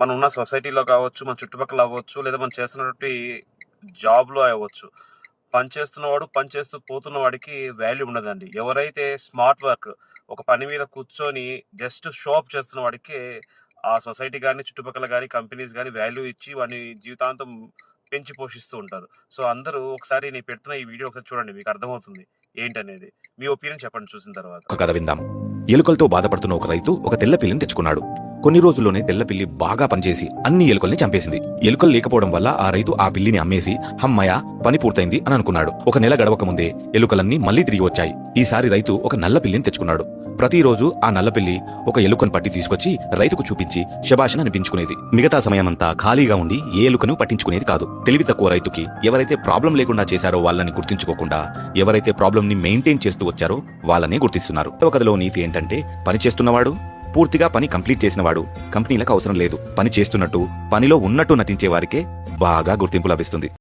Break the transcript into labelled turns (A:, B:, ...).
A: మనం ఉన్న సొసైటీలో కావచ్చు, మన చుట్టుపక్కల అవ్వచ్చు, లేదా మనం చేస్తున్నటువంటి జాబ్‌లో అవ్వచ్చు. పని చేస్తున్నవాడు, పని చేస్తూ పోతున్న వాడికి వాల్యూ ఉండదండి. ఎవరైతే స్మార్ట్ వర్క్ ఒక పని మీద కూర్చొని జస్ట్ షో ఆఫ్ చేస్తున్న వాడికే ఆ సొసైటీ గాని, చుట్టుపక్కల గాని, కంపెనీస్ గాని వాల్యూ ఇచ్చి వాడిని జీవితాంతం పెంచి పోషిస్తూ ఉంటారు. సో, అందరూ ఒకసారి నేను పెడుతున్న ఈ వీడియో ఒకసారి చూడండి. మీకు అర్థమవుతుంది ఏంటనేది. మీ ఒపీనియన్ చెప్పండి చూసిన తర్వాత.
B: ఒక కథ విందాం. ఎలుకలతో బాధపడుతున్న ఒక రైతు ఒక తెల్ల పిల్లిని తెచ్చుకున్నాడు. కొన్ని రోజుల్లోనే తెల్ల పిల్లి బాగా పనిచేసి అన్ని ఎలుకల్ని చంపేసింది. ఎలుకలు లేకపోవడం వల్ల ఆ రైతు ఆ పిల్లిని అమ్మేసి హమ్మయ్య పని పూర్తయింది అని అనుకున్నాడు. ఒక నెల గడవక ముందే ఎలుకలన్నీ మళ్లీ తిరిగి వచ్చాయి. ఈసారి రైతు ఒక నల్ల పిల్లిని తెచ్చుకున్నాడు. ప్రతిరోజు ఆ నల్ల పిల్లి ఒక ఎలుకను పట్టి తీసుకొచ్చి రైతుకు చూపించి శభాషణ అనిపించుకునేది. మిగతా సమయమంతా ఖాళీగా ఉండి ఏ ఎలుకను పట్టించుకునేది కాదు. తెలివి తక్కువ రైతుకి ఎవరైతే ప్రాబ్లం లేకుండా చేశారో వాళ్ళని గుర్తించుకోకుండా ఎవరైతే ప్రాబ్లం ని మెయింటైన్ చేస్తూ వచ్చారో వాళ్ళనే గుర్తిస్తున్నారు. ఒక కథలో నీతి ఏంటంటే, పని చేస్తున్నవాడు, పూర్తిగా పని కంప్లీట్ చేసినవాడు కంపెనీలకు అవసరం లేదు. పని చేస్తున్నట్టు, పనిలో ఉన్నట్టు నటించే వారికే బాగా గుర్తింపు లభిస్తుంది.